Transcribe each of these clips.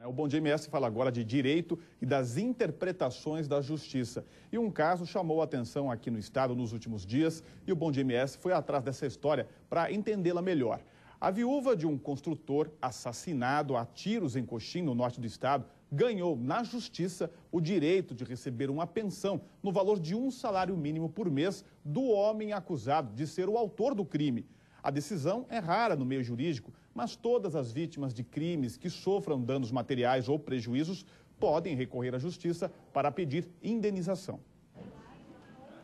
O Bom Dia MS fala agora de direito e das interpretações da justiça. E um caso chamou a atenção aqui no estado nos últimos dias e o Bom Dia MS foi atrás dessa história para entendê-la melhor. A viúva de um construtor assassinado a tiros em Coxim, no norte do estado, ganhou na justiça o direito de receber uma pensão no valor de um salário mínimo por mês do homem acusado de ser o autor do crime. A decisão é rara no meio jurídico, mas todas as vítimas de crimes que sofram danos materiais ou prejuízos podem recorrer à justiça para pedir indenização.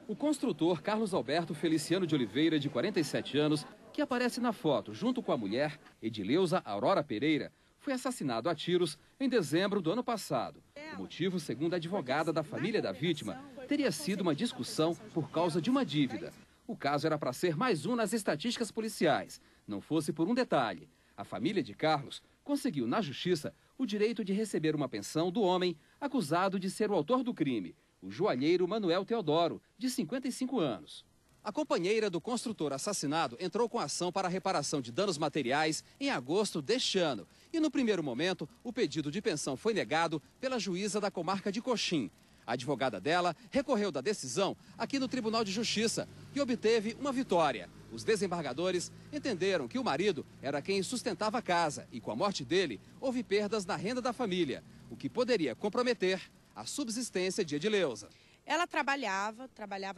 O construtor Carlos Alberto Feliciano de Oliveira, de 47 anos, que aparece na foto junto com a mulher, Edileuza Aurora Pereira, foi assassinado a tiros em dezembro do ano passado. O motivo, segundo a advogada da família da vítima, teria sido uma discussão por causa de uma dívida. O caso era para ser mais um nas estatísticas policiais. Não fosse por um detalhe. A família de Carlos conseguiu na justiça o direito de receber uma pensão do homem acusado de ser o autor do crime, o joalheiro Manuel Teodoro, de 55 anos. A companheira do construtor assassinado entrou com ação para a reparação de danos materiais em agosto deste ano. E no primeiro momento, o pedido de pensão foi negado pela juíza da comarca de Coxim. A advogada dela recorreu da decisão aqui no Tribunal de Justiça e obteve uma vitória. Os desembargadores entenderam que o marido era quem sustentava a casa e com a morte dele houve perdas na renda da família, o que poderia comprometer a subsistência de Edileuza. Ela trabalhava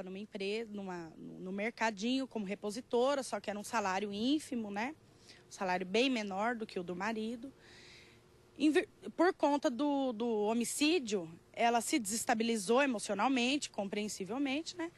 numa empresa, no mercadinho como repositora, só que era um salário ínfimo, né? Um salário bem menor do que o do marido. Por conta do homicídio, ela se desestabilizou emocionalmente, compreensivelmente, né?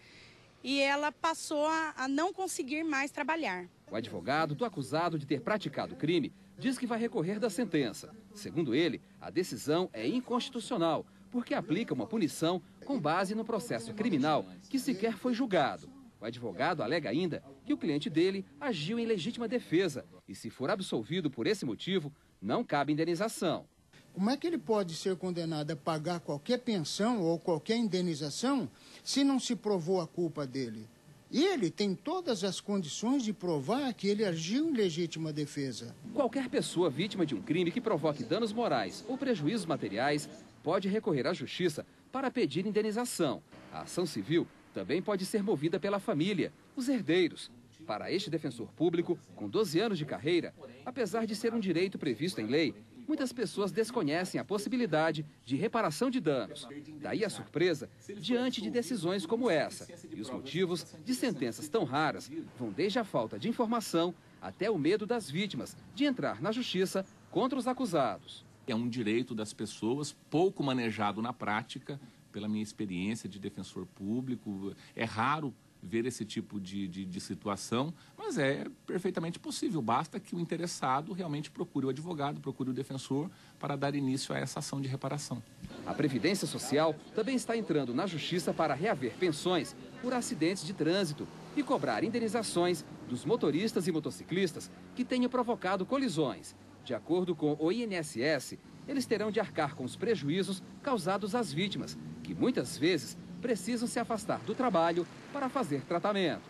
E ela passou a não conseguir mais trabalhar. O advogado do acusado de ter praticado o crime diz que vai recorrer da sentença. Segundo ele, a decisão é inconstitucional, porque aplica uma punição com base no processo criminal que sequer foi julgado. O advogado alega ainda que o cliente dele agiu em legítima defesa e, se for absolvido por esse motivo, não cabe indenização. Como é que ele pode ser condenado a pagar qualquer pensão ou qualquer indenização se não se provou a culpa dele? E ele tem todas as condições de provar que ele agiu em legítima defesa. Qualquer pessoa vítima de um crime que provoque danos morais ou prejuízos materiais pode recorrer à justiça para pedir indenização. A ação civil também pode ser movida pela família, os herdeiros. Para este defensor público, com 12 anos de carreira, apesar de ser um direito previsto em lei, muitas pessoas desconhecem a possibilidade de reparação de danos. Daí a surpresa diante de decisões como essa. E os motivos de sentenças tão raras vão desde a falta de informação até o medo das vítimas de entrar na justiça contra os acusados. É um direito das pessoas, pouco manejado na prática, pela minha experiência de defensor público. É raro ver esse tipo de situação, mas é perfeitamente possível. Basta que o interessado realmente procure o advogado, procure o defensor para dar início a essa ação de reparação. A Previdência Social também está entrando na justiça para reaver pensões por acidentes de trânsito e cobrar indenizações dos motoristas e motociclistas que tenham provocado colisões. De acordo com o INSS, eles terão de arcar com os prejuízos causados às vítimas, que muitas vezes precisam se afastar do trabalho para fazer tratamento.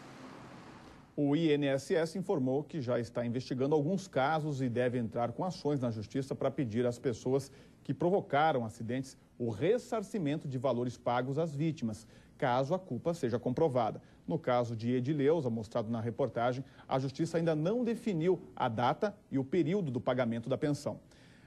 O INSS informou que já está investigando alguns casos e deve entrar com ações na justiça para pedir às pessoas que provocaram acidentes o ressarcimento de valores pagos às vítimas, caso a culpa seja comprovada. No caso de Edileuza, mostrado na reportagem, a justiça ainda não definiu a data e o período do pagamento da pensão.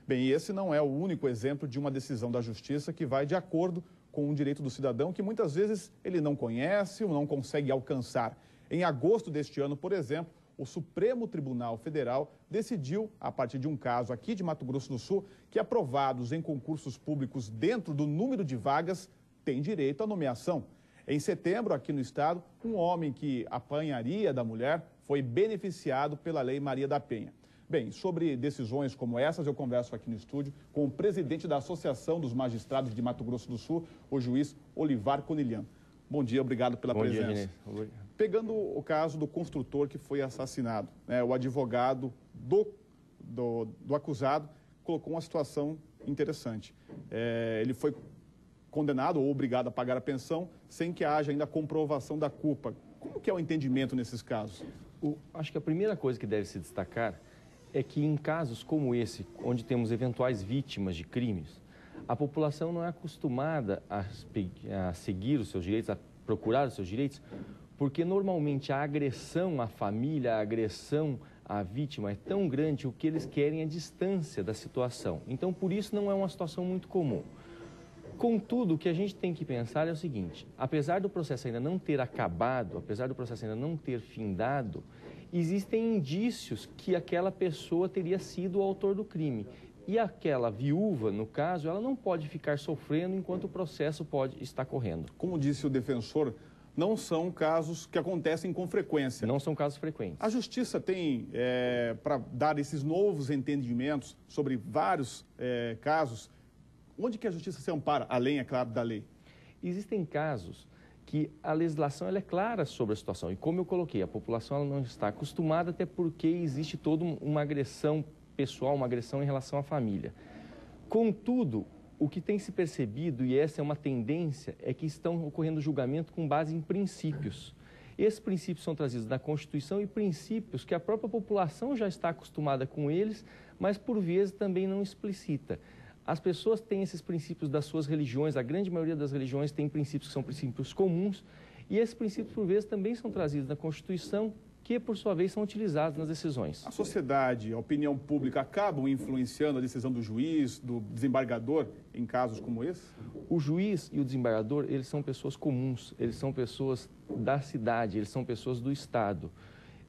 Bem, esse não é o único exemplo de uma decisão da justiça que vai de acordo com um direito do cidadão que muitas vezes ele não conhece ou não consegue alcançar. Em agosto deste ano, por exemplo, o Supremo Tribunal Federal decidiu, a partir de um caso aqui de Mato Grosso do Sul, que aprovados em concursos públicos dentro do número de vagas têm direito à nomeação. Em setembro, aqui no estado, um homem que apanharia da mulher foi beneficiado pela Lei Maria da Penha. Bem, sobre decisões como essas, eu converso aqui no estúdio com o presidente da Associação dos Magistrados de Mato Grosso do Sul, o juiz Olivar Conilhão. Bom dia, obrigado pela presença. Bom dia, Pegando o caso do construtor que foi assassinado, né, o advogado do acusado colocou uma situação interessante. Ele foi condenado ou obrigado a pagar a pensão sem que haja ainda a comprovação da culpa. Como que é o entendimento nesses casos? Acho que a primeira coisa que deve se destacar é que em casos como esse, onde temos eventuais vítimas de crimes, a população não é acostumada a seguir os seus direitos, a procurar os seus direitos, porque normalmente a agressão à família, a agressão à vítima é tão grande, o que eles querem é distância da situação. Então, por isso, não é uma situação muito comum. Contudo, o que a gente tem que pensar é o seguinte: apesar do processo ainda não ter acabado, apesar do processo ainda não ter findado, existem indícios que aquela pessoa teria sido o autor do crime. E aquela viúva, no caso, ela não pode ficar sofrendo enquanto o processo pode estar correndo. Como disse o defensor, não são casos que acontecem com frequência. Não são casos frequentes. A Justiça tem, para dar esses novos entendimentos sobre vários casos, onde que a Justiça se ampara, além, é claro, da lei? Existem casos que a legislação ela é clara sobre a situação. E como eu coloquei, a população ela não está acostumada, até porque existe toda uma agressão pessoal, uma agressão em relação à família. Contudo, o que tem se percebido, e essa é uma tendência, é que estão ocorrendo julgamentos com base em princípios. Esses princípios são trazidos da Constituição e princípios que a própria população já está acostumada com eles, mas por vezes também não explicita. As pessoas têm esses princípios das suas religiões, a grande maioria das religiões tem princípios que são princípios comuns, e esses princípios por vezes também são trazidos da Constituição, que por sua vez são utilizados nas decisões. A sociedade, a opinião pública acabam influenciando a decisão do juiz, do desembargador em casos como esse? O juiz e o desembargador, eles são pessoas comuns, eles são pessoas da cidade, eles são pessoas do Estado.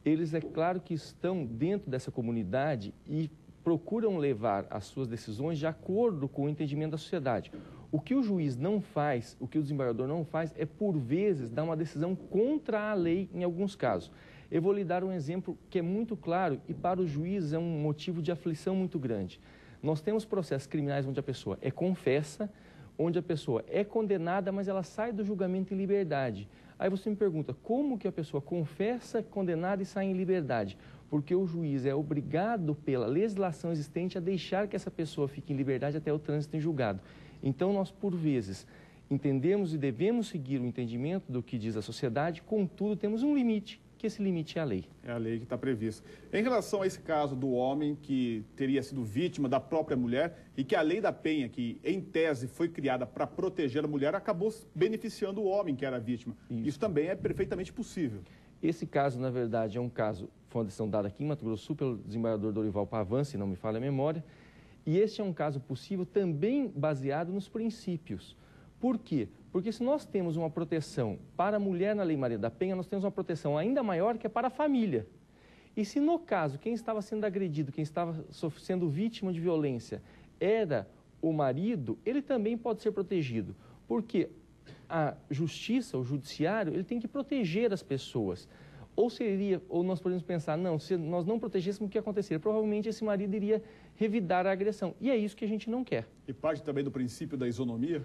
Eles, é claro que estão dentro dessa comunidade e procuram levar as suas decisões de acordo com o entendimento da sociedade. O que o juiz não faz, o que o desembargador não faz, é por vezes dar uma decisão contra a lei em alguns casos. Eu vou lhe dar um exemplo que é muito claro e para o juiz é um motivo de aflição muito grande. Nós temos processos criminais onde a pessoa é confessa, onde a pessoa é condenada, mas ela sai do julgamento em liberdade. Aí você me pergunta, como que a pessoa confessa, é condenada e sai em liberdade? Porque o juiz é obrigado pela legislação existente a deixar que essa pessoa fique em liberdade até o trânsito em julgado. Então nós, por vezes, entendemos e devemos seguir o entendimento do que diz a sociedade, contudo temos um limite, que esse limite é a lei. É a lei que está prevista. Em relação a esse caso do homem que teria sido vítima da própria mulher e que a lei da Penha, que em tese foi criada para proteger a mulher, acabou beneficiando o homem que era vítima. Isso também é perfeitamente possível. Esse caso, na verdade, é um caso, foi uma decisão dada aqui em Mato Grosso do Sul pelo desembargador Dorival Pavan, se não me falha a memória, e este é um caso possível também baseado nos princípios. Por quê? Porque se nós temos uma proteção para a mulher na Lei Maria da Penha, nós temos uma proteção ainda maior que é para a família. E se no caso, quem estava sendo agredido, quem estava sendo vítima de violência era o marido, ele também pode ser protegido. Porque a justiça, o judiciário, ele tem que proteger as pessoas. Ou nós podemos pensar, não, se nós não protegêssemos, o que aconteceria? Provavelmente esse marido iria revidar a agressão. E é isso que a gente não quer. E parte também do princípio da isonomia?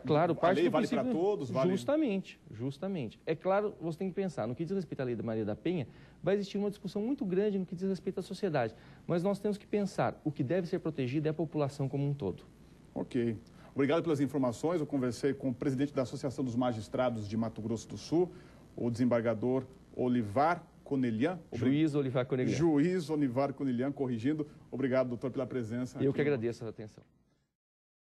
Claro, parte do princípio... A lei vale para todos? Vale... Justamente. É claro, você tem que pensar, no que diz respeito à Lei da Maria da Penha, vai existir uma discussão muito grande no que diz respeito à sociedade. Mas nós temos que pensar, o que deve ser protegido é a população como um todo. Ok. Obrigado pelas informações. Eu conversei com o presidente da Associação dos Magistrados de Mato Grosso do Sul, o desembargador Olivar Conelian. Juiz Olivar Conelian. Juiz Olivar Conelian, corrigindo. Obrigado, doutor, pela presença. Eu que agradeço a atenção.